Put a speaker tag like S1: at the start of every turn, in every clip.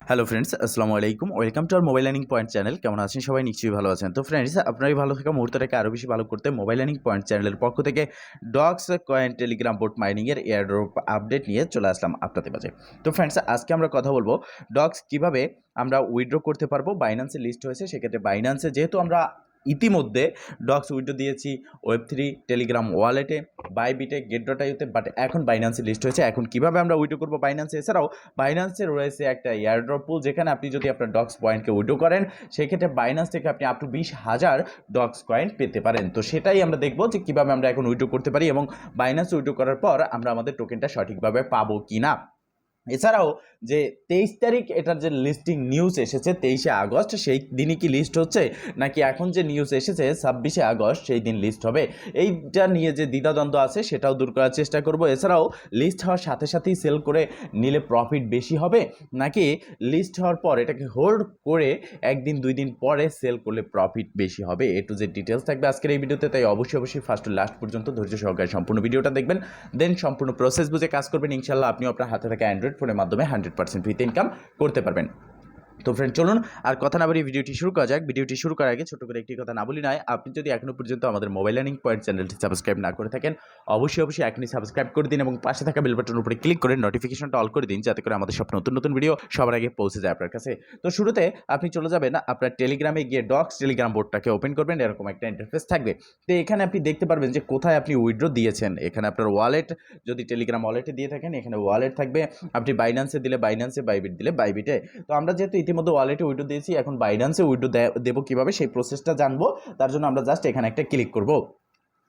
S1: Hello friends, আসসালামু আলাইকুম। Welcome to our mobile learning point channel. কেমন আছেন সবাই? নিশ্চয়ই ভালো আছেন। তো ফ্রেন্ডস, আপনার এই ভালো থাকা মুহূর্তটাকে আরও বেশি ভালো করতে মোবাইল লার্নিং পয়েন্ট চ্যানেলের পক্ষ থেকে ডক্স কয়েন টেলিগ্রাম বোট মাইনিংয়ের এয়ারড্রপ আপডেট নিয়ে চলে আসলাম আপনাদের মাঝে। তো ফ্রেন্ডস, আজকে আমরা কথা বলবো ডক্স কীভাবে আমরা উইথড্র করতে পারবো। বাইন্যান্সে লিস্ট হয়েছে, সেক্ষেত্রে বাইন্যান্সে যেহেতু আমরা ইতিমধ্যে ডক্স উইথড্র দিয়েছি ওয়েব3 টেলিগ্রাম ওয়ালেটে, বাইবিটে, গেট.ইউতে, বাট এখন বাইন্যান্সে লিস্ট হয়েছে। এখন কীভাবে আমরা উইথড্র করবো বাইন্যান্সে? এছাড়াও বাইন্যান্সে রয়েছে একটা এয়ারড্রপ পুল, যেখানে আপনি যদি আপনার ডক্স পয়েন্টকে উইথড্র করেন, সেক্ষেত্রে বাইন্যান্স থেকে আপনি আপ টু 20,000 ডক্স কয়েন পেতে পারেন। তো সেটাই আমরা দেখবো যে কীভাবে আমরা এখন উইথড্র করতে পারি এবং বাইন্যান্স উইথড্র করার পর আমরা আমাদের টোকেনটা সঠিকভাবে পাবো কি না। এছাড়াও যে 23 তারিখ এটার যে লিস্টিং নিউজ এসেছে 23শে আগস্ট, সেই দিনই কি লিস্ট হচ্ছে, নাকি এখন যে নিউজ এসেছে 26শে আগস্ট সেই দিন লিস্ট হবে, এইটা নিয়ে যে দ্বিধাদ্বন্দ্ব আছে সেটাও দূর করার চেষ্টা করব। এছাড়াও লিস্ট হওয়ার সাথে সাথেই সেল করে নিলে প্রফিট বেশি হবে, নাকি লিস্ট হওয়ার পর এটাকে হোল্ড করে একদিন দুই দিন পরে সেল করলে প্রফিট বেশি হবে, এ টু জেড ডিটেলস থাকবে আজকের এই ভিডিওতে। তাই অবশ্যই ফার্স্ট টু লাস্ট পর্যন্ত ধৈর্য সহকারে সম্পূর্ণ ভিডিওটা দেখবেন, দেন সম্পূর্ণ প্রসেস বুঝে কাজ করবেন। ইনশাল্লাহ আপনিও আপনার হাতে থাকা অ্যান্ড্রয়েড ফোনের মাধ্যমে 100% ফ্রিতে ইনকাম করতে পারবেন। তো ফ্রেন্ড, চলুন আর কথা না বাড়িয়ে ভিডিওটি শুরু করা যাক। ভিডিওটি শুরু করার আগে ছোট করে একটি কথা না বলি নয়, আপনি যদি এখনও পর্যন্ত আমাদের মোবাইল লার্নিং পয়েন্ট চ্যানেলটি সাবস্ক্রাইব না করে থাকেন, অবশ্যই এখনই সাবস্ক্রাইব করে দিন এবং পাশে থাকা বেল বাটনের উপরে ক্লিক করে নোটিফিকেশনটা অল করে দিন, যাতে করে আমাদের সব নতুন নতুন ভিডিও সবার আগে পৌঁছে যায় আপনার কাছে। তো শুরুতে আপনি চলে যাবেন আপনার টেলিগ্রামে গিয়ে ডক্স টেলিগ্রাম বোর্ডটাকে ওপেন করবেন, এরকম একটা ইন্টারফেস থাকবে। তো এখানে আপনি দেখতে পারবেন যে কোথায় আপনি উইথড্র দিয়েছেন। এখানে আপনার ওয়ালেট, যদি টেলিগ্রাম ওয়ালেটে দিয়ে থাকেন এখানে ওয়ালেট থাকবে, আপনি বাইন্যান্সে দিলে বাইন্যান্সে, বাইবিট দিলে বাইবিটে। তো আমরা যেহেতু ইতিমধ্যে ওয়ালেটে উইথড্র দিয়েছি, এখন বাইন্যান্সে উইথড্র দেবো কীভাবে সেই প্রসেসটা জানবো। তার জন্য আমরা জাস্ট এখানে একটা ক্লিক করব।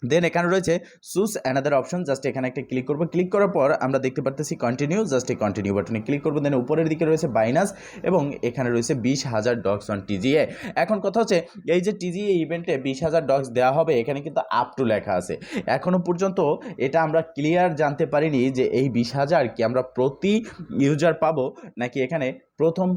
S1: দেন এখানে রয়েছে চুজ অ্যানাদার অপশন, জাস্ট এখানে একটা ক্লিক করবো। ক্লিক করার পর আমরা দেখতে পারতেছি কন্টিনিউ, জাস্ট এই কন্টিনিউ বাটনে ক্লিক করবো। দেন উপরের দিকে রয়েছে বাইন্যান্স এবং এখানে রয়েছে 20,000 ডক্স অন টিজিএ। এখন কথা হচ্ছে, এই যে টিজিএ ইভেন্টে 20,000 ডক্স দেওয়া হবে, এখানে কিন্তু আপ টু লেখা আছে। এখনও পর্যন্ত এটা আমরা ক্লিয়ার জানতে পারিনি যে এই 20,000 কি আমরা প্রতি ইউজার পাবো, নাকি এখানে প্রথম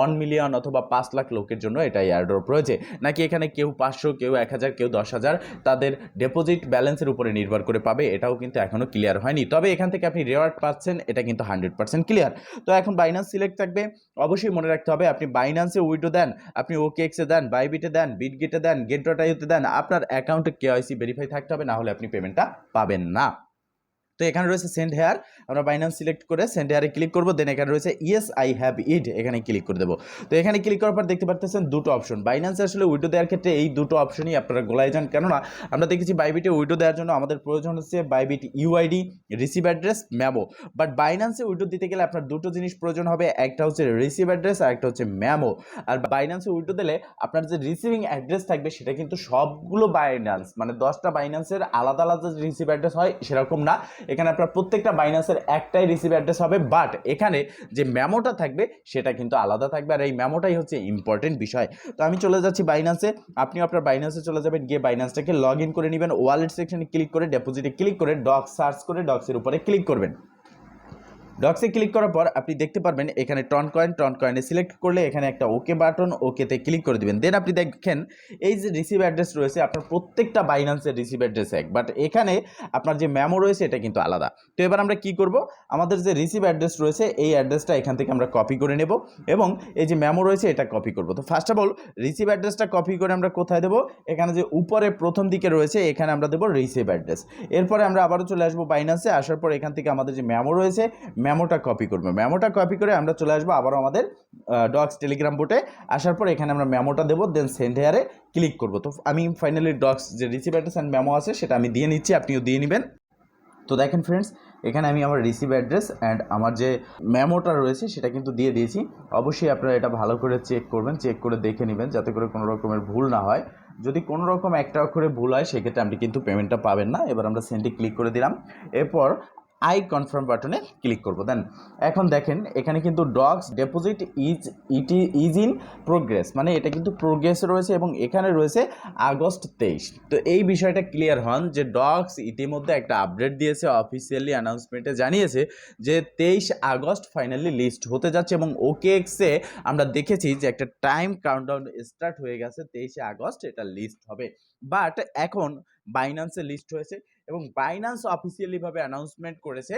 S1: 1 মিলিয়ন অথবা 5 লাখ লোকের জন্য এটা এয়ারড্রপ রয়েছে, নাকি এখানে কেউ 500, কেউ 1,000, কেউ 10,000 তাদের ডিপোজিট ব্যালেন্সের উপরে নির্ভর করে পাবে, এটাও কিন্তু এখনও ক্লিয়ার হয়নি। তবে এখান থেকে আপনি রিওয়ার্ড পাচ্ছেন, এটা কিন্তু 100% ক্লিয়ার। তো এখন বাইন্যান্স সিলেক্ট থাকবে। অবশ্যই মনে রাখতে হবে, আপনি বাইন্যান্সে উইথড্র দেন, আপনি ওকেএক্সে দেন, বাইবিটে দেন, বিটগেটে দেন, গেট.ইউতে দেন, আপনার অ্যাকাউন্টে কেওয়াইসি ভেরিফাই থাকতে হবে, না হলে আপনি পেমেন্টটা পাবেন না। তো এখানে রয়েছে সেন্ড হেয়ার, আমরা বাইন্যান্স সিলেক্ট করে সেন্ড হেয়ারে ক্লিক করবো। দেন এখানে রয়েছে ইয়েস আই হ্যাভ ইট, এখানে ক্লিক করে দেবো। তো এখানে ক্লিক করার পর দেখতে পাচ্ছেন দুটো অপশন। বাইন্যান্সে আসলে উইডো দেওয়ার ক্ষেত্রে এই দুটো অপশনই আপনারা গোলায় যান, কেননা আমরা দেখেছি বাইবিটে উইডো দেওয়ার জন্য আমাদের প্রয়োজন হচ্ছে Bybit UID, receive address, memo. But বাইন্যান্সে উইডো দিতে গেলে আপনার দুটো জিনিস প্রয়োজন হবে, একটা হচ্ছে রিসিভ অ্যাড্রেস আর একটা হচ্ছে ম্যামো। আর বাইন্যান্সে উইডো দিলে আপনার যে রিসিভিং অ্যাড্রেস থাকবে সেটা কিন্তু সবগুলো বাইন্যান্স, মানে 10টা বাইন্যান্সের আলাদা আলাদা রিসিভ অ্যাড্রেস হয় সেরকম না। এখানে আপনার প্রত্যেকটা বাইন্যান্সের একটাই রিসিভ অ্যাড্রেস হবে, বাট এখানে যে মেমোটা থাকবে সেটা কিন্তু আলাদা থাকবে, আর এই মেমোটাই হচ্ছে ইম্পর্টেন্ট বিষয়। তো আমি চলে যাচ্ছি বাইন্যান্সে, আপনিও আপনার বাইন্যান্সে চলে যাবেন, গিয়ে বাইন্যান্সটাকে লগ ইন করে নেবেন। ওয়ালেট সেকশনে ক্লিক করে ডিপোজিটে ক্লিক করে ডক্স সার্চ করে ডক্সের উপরে ক্লিক করবেন। ডক্সে ক্লিক করার পর আপনি দেখতে পারবেন এখানে টন কয়েনে সিলেক্ট করলে এখানে একটা ওকে বাটন, ওকেতে ক্লিক করে দিবেন। দেন আপনি দেখেন এই যে রিসিভ অ্যাড্রেস রয়েছে, আপনার প্রত্যেকটা বাইন্যান্সের রিসিভ অ্যাড্রেস এক, বাট এখানে আপনার যে মেমো রয়েছে এটা কিন্তু আলাদা। তো এবার আমরা কি করব, আমাদের যে রিসিভ অ্যাড্রেস রয়েছে এই অ্যাড্রেসটা এখান থেকে আমরা কপি করে নেব এবং এই যে মেমো রয়েছে এটা কপি করব। তো ফার্স্ট অফ অল রিসিভ অ্যাড্রেসটা কপি করে আমরা কোথায় দেবো, এখানে যে উপরে প্রথম দিকে রয়েছে এখানে আমরা দেবো রিসিভ অ্যাড্রেস। এরপরে আমরা আবারও চলে আসবো বাইন্যান্সে, আসার পর এখান থেকে আমাদের যে মেমো রয়েছে মেমোটা কপি করবে। মেমোটা কপি করে আমরা চলে আসবো আবারও আমাদের ডক্স টেলিগ্রাম বোটে। আসার পর এখানে আমরা মেমোটা দেবো, দেন সেন্ড হেয়ারে ক্লিক করবো। তো আমি ফাইনালি ডক্স যে রিসিভ অ্যাড্রেস অ্যান্ড মেমো আছে সেটা আমি দিয়ে নিচ্ছি, আপনিও দিয়ে নেবেন। তো দেখেন ফ্রেন্ডস, এখানে আমি আমার রিসিভ অ্যাড্রেস অ্যান্ড আমার যে মেমোটা রয়েছে সেটা কিন্তু দিয়ে দিয়েছি। অবশ্যই আপনারা এটা ভালো করে চেক করবেন, চেক করে দেখে নেবেন যাতে করে কোনো রকমের ভুল না হয়। যদি কোনো রকম একটা অক্ষরে ভুল হয় সেক্ষেত্রে আপনি কিন্তু পেমেন্টটা পাবেন না। এবার আমরা সেন্ডে ক্লিক করে দিলাম, এরপর আই কনফার্ম বাটনে ক্লিক করবো। দেন এখন দেখেন এখানে কিন্তু docs deposit is in progress, মানে এটা কিন্তু প্রোগ্রেসে রয়েছে এবং এখানে রয়েছে আগস্ট 23। তো এই বিষয়টা ক্লিয়ার হন যে ডক্স ইতিমধ্যে একটা আপডেট দিয়েছে, অফিসিয়ালি অ্যানাউন্সমেন্টে জানিয়েছে যে 23 আগস্ট ফাইনালি লিস্ট হতে যাচ্ছে এবং ওকেএক্সে আমরা দেখেছি যে একটা টাইম কাউন্টডাউন স্টার্ট হয়ে গেছে, 23 আগস্ট এটা লিস্ট হবে। বাট এখন বাইন্যান্সে লিস্ট হয়েছে এবং বাইন্যান্স অফিসিয়ালিভাবে অ্যানাউন্সমেন্ট করেছে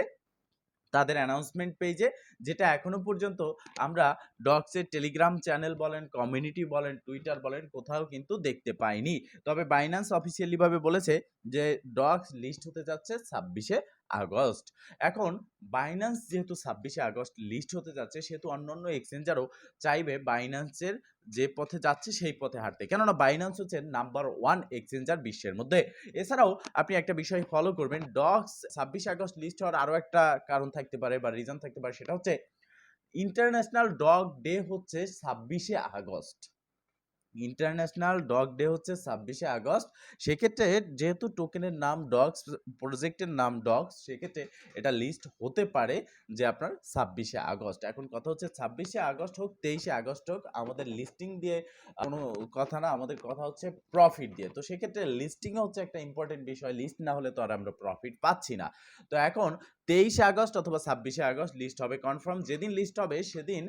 S1: তাদের অ্যানাউন্সমেন্ট পেজে, যেটা এখনো পর্যন্ত আমরা ডক্সের টেলিগ্রাম চ্যানেল বলেন, কমিউনিটি বলেন, টুইটার বলেন, কোথাও কিন্তু দেখতে পাইনি। তবে বাইন্যান্স অফিসিয়ালিভাবে বলেছে যে ডক্স লিস্ট হতে যাচ্ছে 26শে আগস্ট। এখন বাইন্যান্স যেহেতু 26শে আগস্ট লিস্ট হতে যাচ্ছে, সেহেতু অন্যান্য এক্সচেঞ্জারও চাইবে বাইন্যান্সের যে পথে যাচ্ছে সেই পথে হাঁটতে, কেননা বাইন্যান্স হচ্ছে নাম্বার 1 এক্সচেঞ্জার বিশ্বের মধ্যে। এছাড়াও আপনি একটা বিষয় ফলো করবেন, ডক্স 26শে আগস্ট লিস্ট হওয়ার আরও একটা কারণ থাকতে পারে বা রিজন থাকতে পারে, সেটা হচ্ছে ইন্টারন্যাশনাল ডগ ডে হচ্ছে 26শে আগস্ট। ইন্টারন্যাশনাল ডগ ডে হচ্ছে 26শে আগস্ট। সেক্ষেত্রে যেহেতু টোকেনের নাম ডগস, প্রজেক্টের নাম ডগস, সেক্ষেত্রে এটা লিস্ট হতে পারে যে আপনার 26শে আগস্ট। এখন কথা হচ্ছে 26শে আগস্ট হোক, 23শে আগস্ট হোক, আমাদের লিস্টিং দিয়ে কোনো কথা না, আমাদের কথা হচ্ছে প্রফিট দিয়ে। তো সেক্ষেত্রে লিস্টিংও হচ্ছে একটা ইম্পর্টেন্ট বিষয়। লিস্ট না হলে তো আর আমরা প্রফিট পাচ্ছি না। তো এখন 23শে আগস্ট অথবা 26শে আগস্ট লিস্ট হবে কনফার্ম। যেদিন লিস্ট হবে সেদিন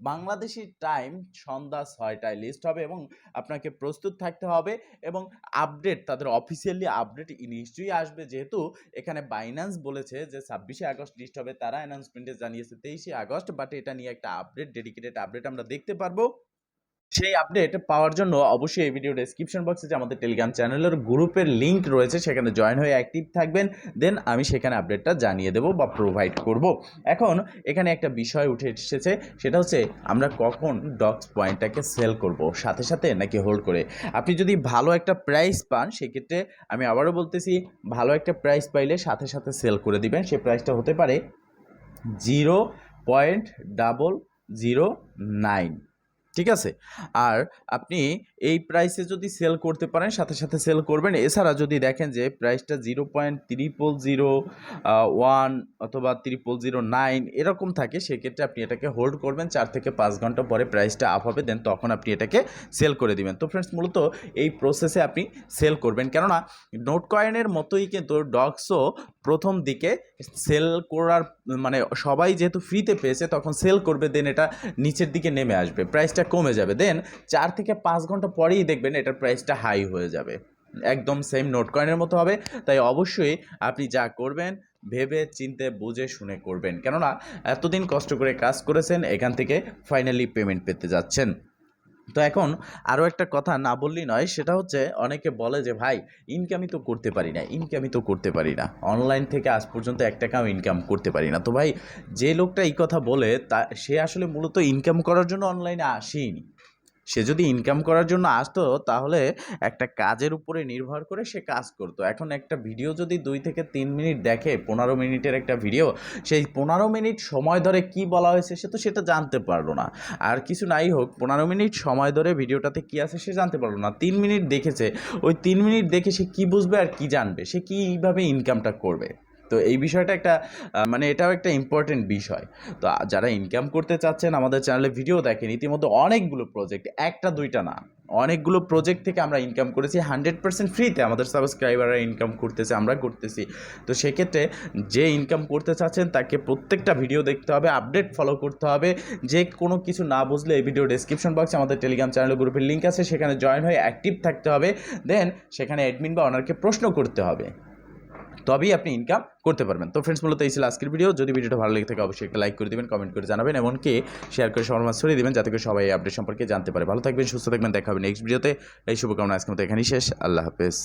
S1: বাংলাদেশি টাইম সন্ধ্যা 6টায় লিস্ট হবে এবং আপনাকে প্রস্তুত থাকতে হবে এবং আপডেট, তাদের অফিসিয়ালি আপডেট নিশ্চয়ই আসবে, যেহেতু এখানে বাইন্যান্স বলেছে যে 26শে আগস্ট লিস্ট হবে, তারা অ্যানাউন্সমেন্টে জানিয়েছে 23শে আগস্ট, বাট এটা নিয়ে একটা আপডেট, ডেডিকেটেড আপডেট আমরা দেখতে পারবো। সেই আপডেট পাওয়ার জন্য অবশ্যই এই ভিডিও ডেসক্রিপশন বক্সে যে আমাদের টেলিগ্রাম চ্যানেলের গ্রুপের লিঙ্ক রয়েছে, সেখানে জয়েন হয়ে অ্যাক্টিভ থাকবেন, দেন আমি সেখানে আপডেটটা জানিয়ে দেবো বা প্রোভাইড করব। এখন এখানে একটা বিষয় উঠে এসেছে, সেটা হচ্ছে আমরা কখন ডক্স পয়েন্টটাকে সেল করব, সাথে সাথে নাকি হোল্ড করে। আপনি যদি ভালো একটা প্রাইস পান, সেক্ষেত্রে আমি আবারও বলতেছি, ভালো একটা প্রাইস পাইলে সাথে সাথে সেল করে দিবেন। সেই প্রাইসটা হতে পারে 0.009, ঠিক আছে? আর আপনি এই প্রাইসে যদি সেল করতে পারেন, সাথে সাথে সেল করবেন। এছাড়া যদি দেখেন যে প্রাইসটা 0.00001 অথবা 0.009 এরকম থাকে, সেক্ষেত্রে আপনি এটাকে হোল্ড করবেন। 4 থেকে 5 ঘন্টা পরে প্রাইসটা আপ হবে, দেন তখন আপনি এটাকে সেল করে দিবেন। তো ফ্রেন্ডস, মূলত এই প্রসেসে আপনি সেল করবেন, কেননা নোট কয়েনের মতোই কিন্তু ডক্সও প্রথম দিকে সেল করার, মানে সবাই যেহেতু ফ্রিতে পেয়েছে তখন সেল করবে, দেন এটা নিচের দিকে নেমে আসবে, প্রাইসটা কমে যাবে, দেন 4 থেকে 5 ঘন্টা পরেই দেখবেন এটার প্রাইসটা হাই হয়ে যাবে, একদম সেম নোট কয়েনের মতো হবে। তাই অবশ্যই আপনি যা করবেন ভেবে চিন্তে বুঝে শুনে করবেন, কেননা এতদিন কষ্ট করে কাজ করেছেন, এখান থেকে ফাইনালি পেমেন্ট পেতে যাচ্ছেন। তো এখন আরও একটা কথা না বললেই নয়, সেটা হচ্ছে অনেকে বলে যে ভাই ইনকামই তো করতে পারি না, ইনকামই তো করতে পারি না, অনলাইন থেকে আজ পর্যন্ত 1 টাকাও ইনকাম করতে পারি না। তো ভাই, যে লোকটা এই কথা বলে সে আসলে মূলত ইনকাম করার জন্য অনলাইনে আসেইনি। সে যদি ইনকাম করার জন্য আসতো, তাহলে একটা কাজের উপরে নির্ভর করে সে কাজ করতো। এখন একটা ভিডিও যদি 2 থেকে 3 মিনিট দেখে, 15 মিনিটের একটা ভিডিও, সেই 15 মিনিট সময় ধরে কি বলা হয়েছে সে তো সেটা জানতে পারলো না। আর কিছু নাই হোক, 15 মিনিট সময় ধরে ভিডিওটাতে কি আছে সে জানতে পারলো না। 3 মিনিট দেখেছে, ওই 3 মিনিট দেখে সে কি বুঝবে আর কি জানবে, সে কীভাবে ইনকামটা করবে? তো এই বিষয়টা একটা মানে এটাও একটা ইম্পর্টেন্ট বিষয়। তো যারা ইনকাম করতে চাচ্ছেন, আমাদের চ্যানেলে ভিডিও দেখেন, ইতিমধ্যে অনেকগুলো প্রজেক্ট, একটা দুইটা না, অনেকগুলো প্রজেক্ট থেকে আমরা ইনকাম করেছি 100% ফ্রিতে। আমাদের সাবস্ক্রাইবাররা ইনকাম করতেছে, আমরা করতেছি। তো সেক্ষেত্রে যে ইনকাম করতে চাচ্ছেন তাকে প্রত্যেকটা ভিডিও দেখতে হবে, আপডেট ফলো করতে হবে। যে কোনো কিছু না বুঝলে এই ভিডিও ডেসক্রিপশন বক্সে আমাদের টেলিগ্রাম চ্যানেল গ্রুপের লিঙ্ক আছে, সেখানে জয়েন হয়ে অ্যাক্টিভ থাকতে হবে, দেন সেখানে অ্যাডমিন বা অনারকে প্রশ্ন করতে হবে, তবেই আপনি ইনকাম করতে পারবেন। তো ফ্রেন্ডস, মূলত এই ছিল আজকের ভিডিও। যদি ভিডিওটা ভালো লেগে থাকে অবশ্যই একটা লাইক করে দিবেন, কমেন্ট করে জানাবেন, এমনকি শেয়ার করে সবার মাঝে ছড়িয়ে দিবেন, যাতে করে সবাই এই আপডেট সম্পর্কে জানতে পারে। ভালো থাকবেন, সুস্থ থাকবেন, দেখা হবে নেক্সট ভিডিওতে। এই শুভকামনা আজকের মতো এখানেই শেষ। আল্লাহ হাফেজ।